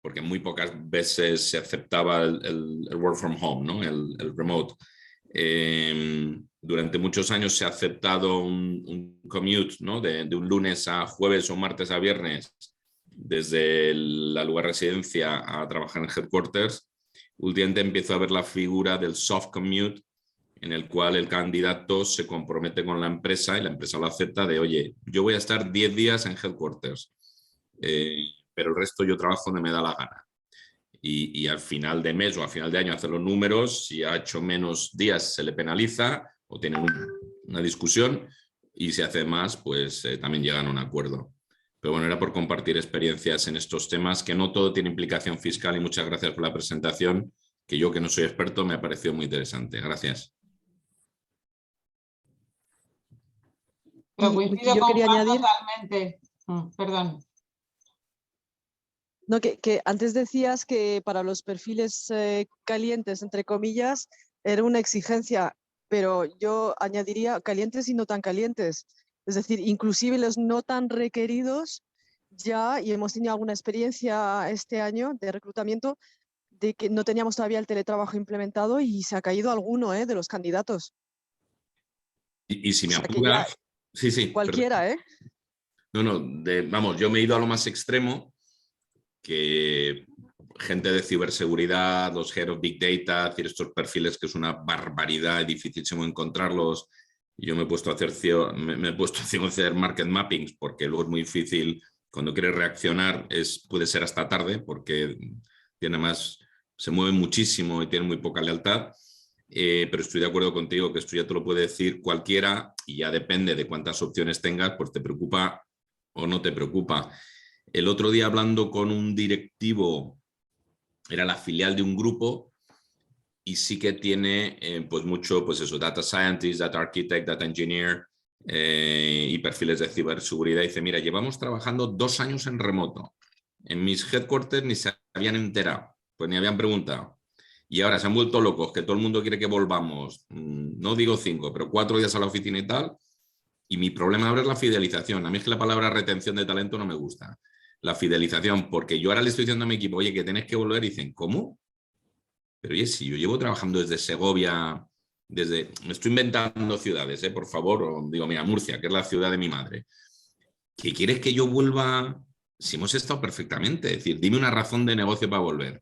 porque muy pocas veces se aceptaba el work from home, ¿no? el remote. Durante muchos años se ha aceptado un commute, ¿no? de un lunes a jueves o martes a viernes, desde la lugar residencia a trabajar en headquarters. Últimamente empiezo a ver la figura del soft commute, en el cual el candidato se compromete con la empresa y la empresa lo acepta, de oye, yo voy a estar 10 días en headquarters, pero el resto yo trabajo donde me da la gana. Y al final de mes o al final de año hacer los números, si ha hecho menos días se le penaliza o tienen una discusión, y si hace más, pues también llegan a un acuerdo. Pero bueno, era por compartir experiencias en estos temas, que no todo tiene implicación fiscal, y muchas gracias por la presentación, que yo, que no soy experto, me ha parecido muy interesante. Gracias. Pero coincido yo con quería Juan añadir, totalmente. Perdón. no, que antes decías que para los perfiles calientes, entre comillas, era una exigencia, pero yo añadiría calientes y no tan calientes. Es decir, inclusive los no tan requeridos ya, y hemos tenido alguna experiencia este año de reclutamiento, de que no teníamos todavía el teletrabajo implementado y se ha caído alguno de los candidatos. Y si me O sea, que ya apuras... Sí, cualquiera, perdón. No, vamos, yo me he ido a lo más extremo, que gente de ciberseguridad, los Head of Big Data, es decir, estos perfiles que es una barbaridad, es dificilísimo encontrarlos. Yo me he puesto a hacer market mappings porque luego es muy difícil, cuando quieres reaccionar puede ser hasta tarde porque se mueve muchísimo y tiene muy poca lealtad. Pero estoy de acuerdo contigo que esto ya te lo puede decir cualquiera y ya depende de cuántas opciones tengas, pues te preocupa o no te preocupa. El otro día hablando con un directivo, era la filial de un grupo y sí que tiene pues mucho, pues eso, data scientist, data architect, data engineer y perfiles de ciberseguridad. Y dice, mira, llevamos trabajando 2 años en remoto. En mis headquarters ni se habían enterado, pues ni habían preguntado. Y ahora se han vuelto locos, que todo el mundo quiere que volvamos, no digo 5, pero 4 días a la oficina y tal. Y mi problema ahora es la fidelización. A mí es que la palabra retención de talento no me gusta. La fidelización, porque yo ahora le estoy diciendo a mi equipo, oye, que tenés que volver, y dicen, ¿cómo? Pero oye, si yo llevo trabajando desde Segovia, me estoy inventando ciudades, por favor, o digo, mira, Murcia, que es la ciudad de mi madre. ¿Qué quieres que yo vuelva? Si hemos estado perfectamente, es decir, dime una razón de negocio para volver.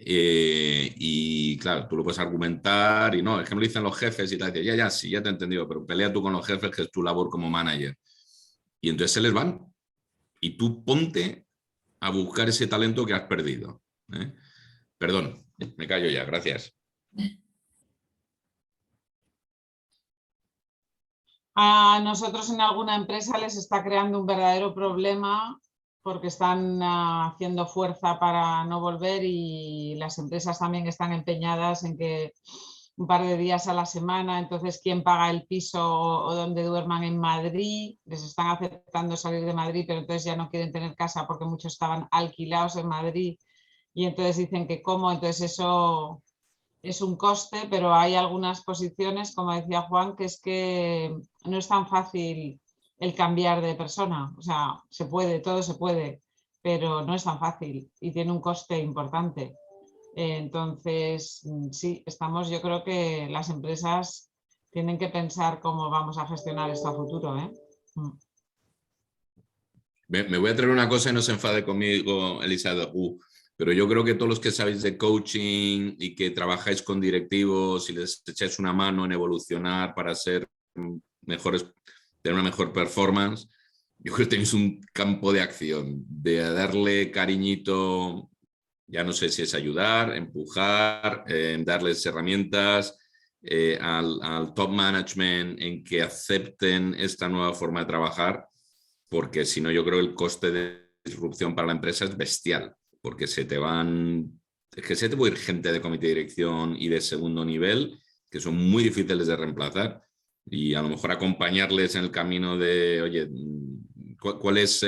Y claro, tú lo puedes argumentar y no, es que me lo dicen los jefes y tal, ya, sí, ya te he entendido, pero pelea tú con los jefes, que es tu labor como manager. Y entonces se les van. Y tú ponte a buscar ese talento que has perdido. Perdón, me callo ya, gracias. A nosotros en alguna empresa les está creando un verdadero problema porque están haciendo fuerza para no volver y las empresas también están empeñadas en que un par de días a la semana, entonces quién paga el piso o donde duerman en Madrid, les están aceptando salir de Madrid, pero entonces ya no quieren tener casa porque muchos estaban alquilados en Madrid y entonces dicen que cómo, entonces eso es un coste, pero hay algunas posiciones, como decía Juan, que es que no es tan fácil el cambiar de persona, o sea, se puede, todo se puede, pero no es tan fácil y tiene un coste importante. Entonces, sí, yo creo que las empresas tienen que pensar cómo vamos a gestionar esto a futuro. Me voy a traer una cosa y no se enfade conmigo, Elisa, pero yo creo que todos los que sabéis de coaching y que trabajáis con directivos y les echáis una mano en evolucionar para ser mejores, tener una mejor performance, yo creo que tenéis un campo de acción, de darle cariñito, ya no sé si es ayudar, empujar, darles herramientas al top management en que acepten esta nueva forma de trabajar, porque si no yo creo que el coste de disrupción para la empresa es bestial, porque es que se te puede ir gente de comité de dirección y de segundo nivel que son muy difíciles de reemplazar y a lo mejor acompañarles en el camino de, oye, ¿cuáles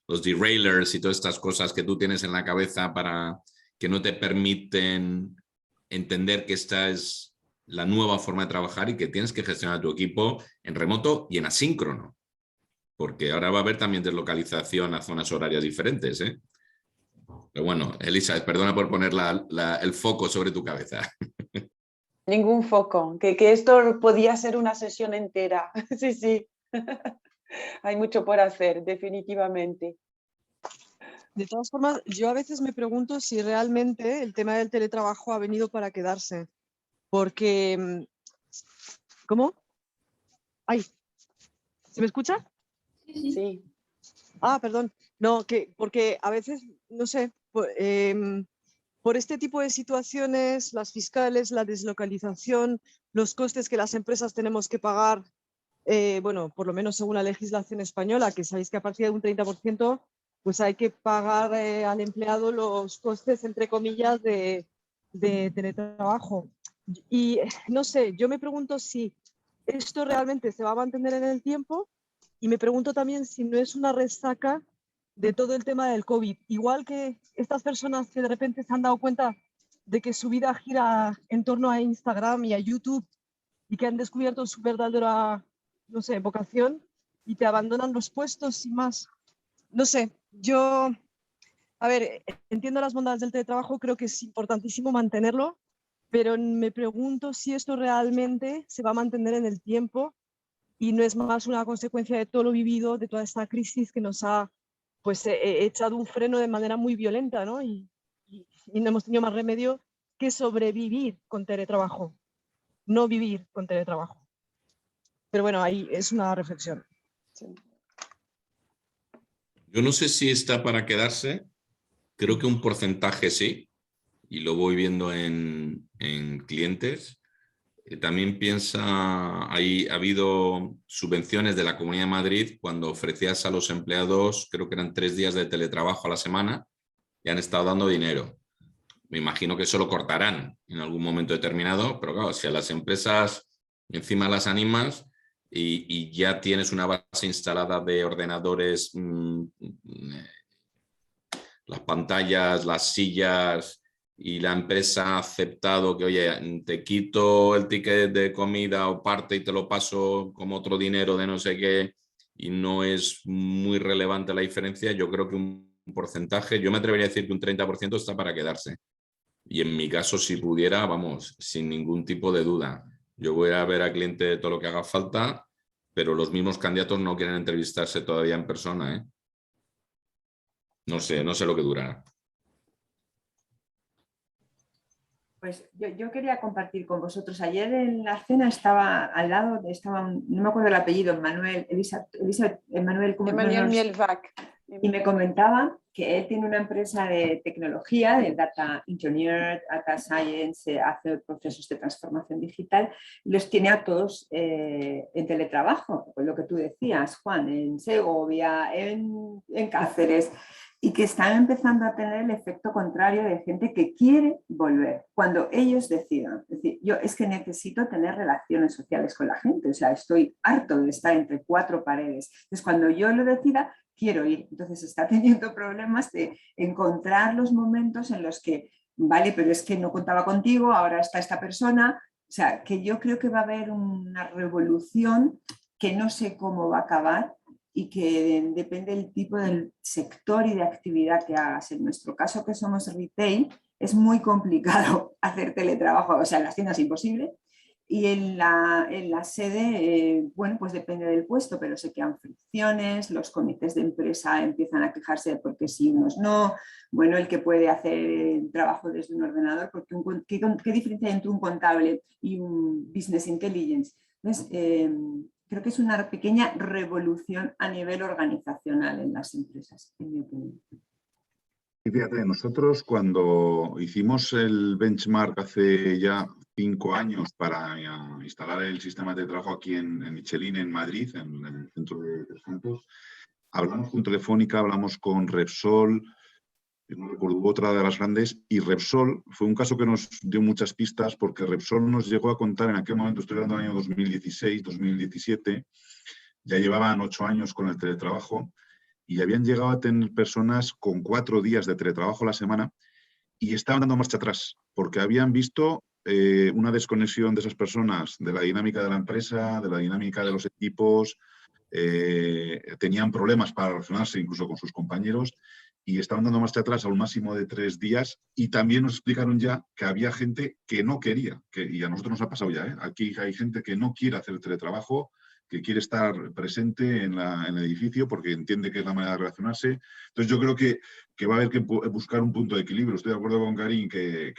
los derailers y todas estas cosas que tú tienes en la cabeza para que no te permiten entender que esta es la nueva forma de trabajar y que tienes que gestionar tu equipo en remoto y en asíncrono? Porque ahora va a haber también deslocalización a zonas horarias diferentes, ¿eh? Pero bueno, Elisa, perdona por poner el foco sobre tu cabeza. Ningún foco, que esto podía ser una sesión entera. Sí, sí. Hay mucho por hacer, definitivamente. De todas formas, yo a veces me pregunto si realmente el tema del teletrabajo ha venido para quedarse. Porque... ¿Cómo? ¡Ay! ¿Se me escucha? Sí. Ah, perdón. No, porque a veces, no sé, por este tipo de situaciones, las fiscales, la deslocalización, los costes que las empresas tenemos que pagar, bueno, por lo menos según la legislación española, que sabéis que a partir de un 30%, pues hay que pagar al empleado los costes, entre comillas, de teletrabajo. Y no sé, yo me pregunto si esto realmente se va a mantener en el tiempo y me pregunto también si no es una resaca de todo el tema del COVID. Igual que estas personas que de repente se han dado cuenta de que su vida gira en torno a Instagram y a YouTube y que han descubierto su verdadera, no sé, vocación y te abandonan los puestos sin más. No sé, yo, a ver, entiendo las bondades del teletrabajo, creo que es importantísimo mantenerlo, pero me pregunto si esto realmente se va a mantener en el tiempo y no es más una consecuencia de todo lo vivido, de toda esta crisis que nos ha pues echado un freno de manera muy violenta, ¿no? Y y no hemos tenido más remedio que sobrevivir con teletrabajo, no vivir con teletrabajo. Pero bueno, ahí es una reflexión. Sí. Yo no sé si está para quedarse, creo que un porcentaje sí, y lo voy viendo en clientes. También ha habido subvenciones de la Comunidad de Madrid cuando ofrecías a los empleados, creo que eran 3 días de teletrabajo a la semana, y han estado dando dinero. Me imagino que eso lo cortarán en algún momento determinado, pero claro, si a las empresas encima las animas y ya tienes una base instalada de ordenadores, las pantallas, las sillas, y la empresa ha aceptado que, oye, te quito el ticket de comida o parte y te lo paso como otro dinero de no sé qué, y no es muy relevante la diferencia, yo creo que un porcentaje, yo me atrevería a decir que un 30% está para quedarse. Y en mi caso, si pudiera, vamos, sin ningún tipo de duda. Yo voy a ver al cliente todo lo que haga falta, pero los mismos candidatos no quieren entrevistarse todavía en persona, ¿eh? No sé lo que durará. Pues yo quería compartir con vosotros. Ayer en la cena estaba al lado, no me acuerdo el apellido, Emmanuel Mielbach. Y me comentaba que él tiene una empresa de tecnología, de data engineer, data science, hace procesos de transformación digital, y los tiene a todos en teletrabajo, lo que tú decías, Juan, en Segovia, en Cáceres, y que están empezando a tener el efecto contrario de gente que quiere volver cuando ellos decidan. Es decir, yo es que necesito tener relaciones sociales con la gente, o sea, estoy harto de estar entre 4 paredes. Entonces, cuando yo lo decida, quiero ir. Entonces está teniendo problemas de encontrar los momentos en los que, vale, pero es que no contaba contigo, ahora está esta persona. O sea, que yo creo que va a haber una revolución que no sé cómo va a acabar y que depende del tipo del sector y de actividad que hagas. En nuestro caso, que somos retail, es muy complicado hacer teletrabajo, o sea, en las tiendas es imposible. Y en la sede, bueno, pues depende del puesto, pero se quedan fricciones, los comités de empresa empiezan a quejarse porque sí, unos no. Bueno, el que puede hacer el trabajo desde un ordenador, porque ¿qué diferencia hay entre un contable y un business intelligence? Entonces, creo que es una pequeña revolución a nivel organizacional en las empresas, en mi opinión. Y fíjate, nosotros cuando hicimos el benchmark hace ya 5 años para instalar el sistema de trabajo aquí en Michelin, en Madrid, en el centro de 300, hablamos con Telefónica, hablamos con Repsol, no recuerdo, otra de las grandes, y Repsol fue un caso que nos dio muchas pistas porque Repsol nos llegó a contar en aquel momento, estoy hablando del año 2016, 2017, ya llevaban 8 años con el teletrabajo, y habían llegado a tener personas con 4 días de teletrabajo a la semana y estaban dando marcha atrás, porque habían visto una desconexión de esas personas de la dinámica de la empresa, de la dinámica de los equipos, tenían problemas para relacionarse incluso con sus compañeros y estaban dando marcha atrás a un máximo de 3 días y también nos explicaron ya que había gente que no quería, y a nosotros nos ha pasado ya, ¿eh? Aquí hay gente que no quiere hacer teletrabajo, que quiere estar presente en el edificio porque entiende que es la manera de relacionarse. Entonces yo creo que va a haber que buscar un punto de equilibrio. Estoy de acuerdo con Karin que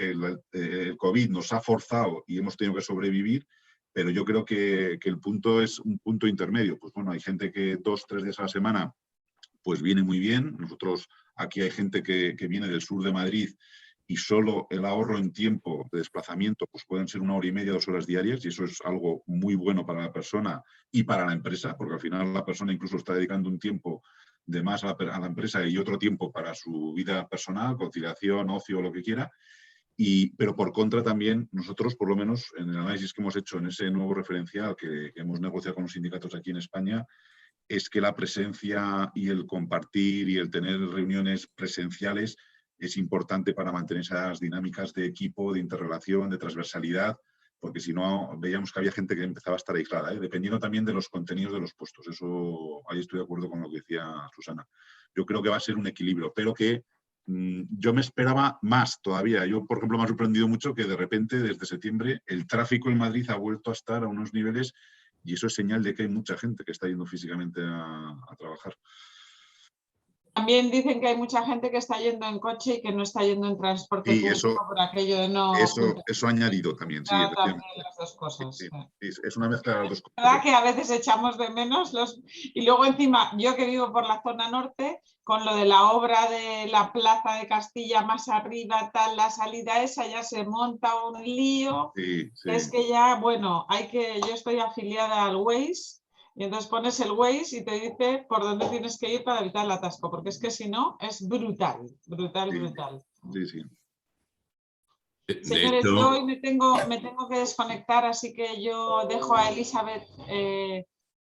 el COVID nos ha forzado y hemos tenido que sobrevivir, pero yo creo que el punto es un punto intermedio. Pues bueno, hay gente que 2 o 3 días a la semana pues viene muy bien. Nosotros aquí hay gente que viene del sur de Madrid y solo el ahorro en tiempo de desplazamiento pues pueden ser 1 hora y media, 2 horas diarias, y eso es algo muy bueno para la persona y para la empresa, porque al final la persona incluso está dedicando un tiempo de más a la empresa y otro tiempo para su vida personal, conciliación, ocio, lo que quiera. Pero por contra también nosotros, por lo menos en el análisis que hemos hecho en ese nuevo referencial que hemos negociado con los sindicatos aquí en España, es que la presencia y el compartir y el tener reuniones presenciales es importante para mantener esas dinámicas de equipo, de interrelación, de transversalidad, porque si no, veíamos que había gente que empezaba a estar aislada, dependiendo también de los contenidos de los puestos. Eso, ahí estoy de acuerdo con lo que decía Susana. Yo creo que va a ser un equilibrio, pero que yo me esperaba más todavía. Yo, por ejemplo, me ha sorprendido mucho que de repente, desde septiembre, el tráfico en Madrid ha vuelto a estar a unos niveles y eso es señal de que hay mucha gente que está yendo físicamente a trabajar. también dicen que hay mucha gente que está yendo en coche y que no está yendo en transporte Y público por aquello de no... eso añadido también, sí. También las dos cosas. Sí, es una mezcla de las dos cosas. Es verdad que a veces echamos de menos los... Y luego encima, yo que vivo por la zona norte, con lo de la obra de la Plaza de Castilla más arriba, tal, la salida esa, ya se monta un lío. Sí. Es que ya, bueno, yo estoy afiliada al Waze, y entonces pones el Waze y te dice por dónde tienes que ir para evitar el atasco, porque es que si no, es brutal. Sí. Señores, yo hoy me tengo que desconectar, así que yo dejo a Elizabeth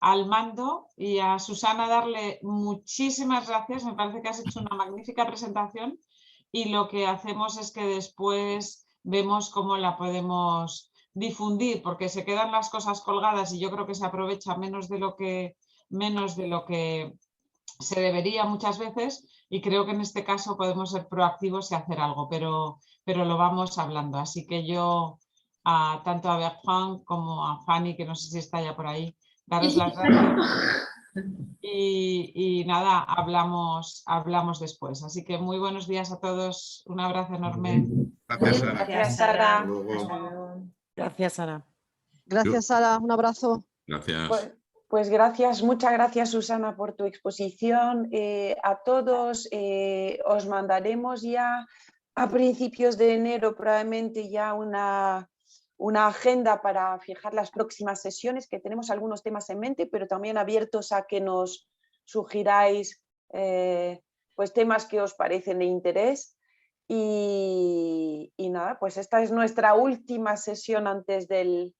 al mando y a Susana darle muchísimas gracias. Me parece que has hecho una magnífica presentación y lo que hacemos es que después vemos cómo la podemos difundir, porque se quedan las cosas colgadas y yo creo que se aprovecha menos de lo que se debería muchas veces, y creo que en este caso podemos ser proactivos y hacer algo, pero lo vamos hablando. Así que yo, tanto a Bertrand como a Fanny, que no sé si está ya por ahí, daros las gracias. Y nada, hablamos después. Así que muy buenos días a todos. Un abrazo enorme. Gracias, Sara. Gracias, Sara. Gracias, Sara. Gracias, Sara. Un abrazo. Gracias. Pues gracias, muchas gracias, Susana, por tu exposición. A todos os mandaremos ya a principios de enero probablemente ya una agenda para fijar las próximas sesiones, que tenemos algunos temas en mente, pero también abiertos a que nos sugiráis pues temas que os parecen de interés. Y nada, pues esta es nuestra última sesión antes del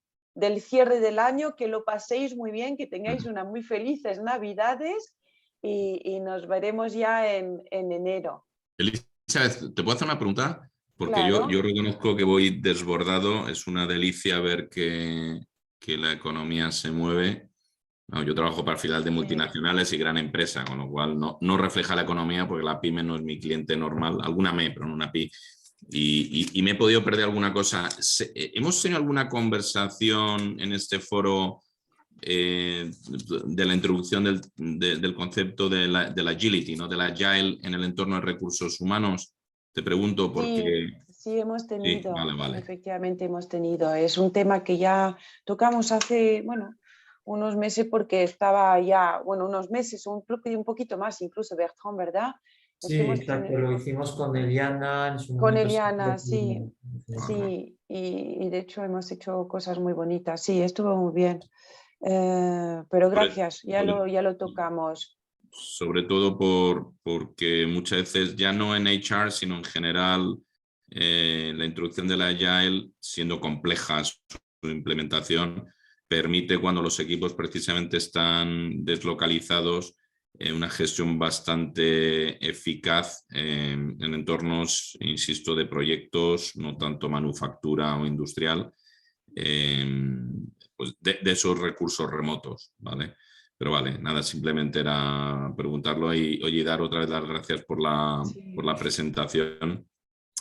cierre del año. Que lo paséis muy bien, que tengáis unas muy felices Navidades y nos veremos ya en enero. Elizabeth, ¿te puedo hacer una pregunta? Porque Claro. yo reconozco que voy desbordado, es una delicia ver que la economía se mueve. No, yo trabajo para filial de multinacionales y gran empresa, con lo cual no refleja la economía porque la pyme no es mi cliente normal, alguna pero no una pyme. Y me he podido perder alguna cosa. ¿Hemos tenido alguna conversación en este foro de la introducción del concepto de la agility, ¿no? De la agile en el entorno de recursos humanos? Te pregunto porque... Sí, hemos tenido, Sí, vale. Efectivamente hemos tenido. Es un tema que ya tocamos hace, unos meses, porque estaba ya, unos meses, un poquito más incluso, Bertrand, ¿verdad? Sí, exacto, lo hicimos con Eliana. En su con momento Eliana, sí, y de hecho hemos hecho cosas muy bonitas, sí, estuvo muy bien, pero gracias, ya lo tocamos. Sobre todo porque muchas veces, ya no en HR, sino en general, la introducción de la Agile, siendo compleja su implementación, permite, cuando los equipos precisamente están deslocalizados, una gestión bastante eficaz en entornos, insisto, de proyectos, no tanto manufactura o industrial, pues de esos recursos remotos, ¿vale? Pero vale, nada, simplemente era preguntarlo y, oye, dar otra vez las gracias por la presentación.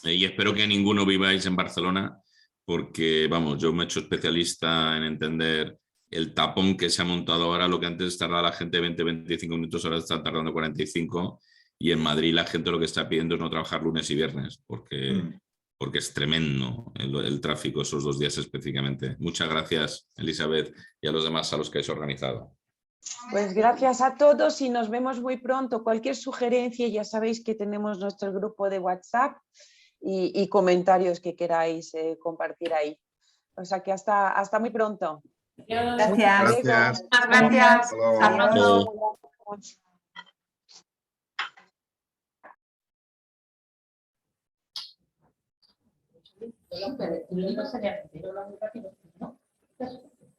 Y espero que ninguno viváis en Barcelona, porque, vamos, yo me he hecho especialista en entender el tapón que se ha montado ahora. Lo que antes tardaba la gente 20-25 minutos, ahora está tardando 45. Y en Madrid la gente lo que está pidiendo es no trabajar lunes y viernes, porque es tremendo el tráfico esos 2 días específicamente. Muchas gracias, Elizabeth, y a los demás a los que habéis organizado. Pues gracias a todos y nos vemos muy pronto. Cualquier sugerencia, ya sabéis que tenemos nuestro grupo de WhatsApp y comentarios que queráis compartir ahí. O sea que hasta muy pronto. Gracias. Gracias. Gracias. Hasta luego.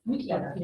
Muy claro.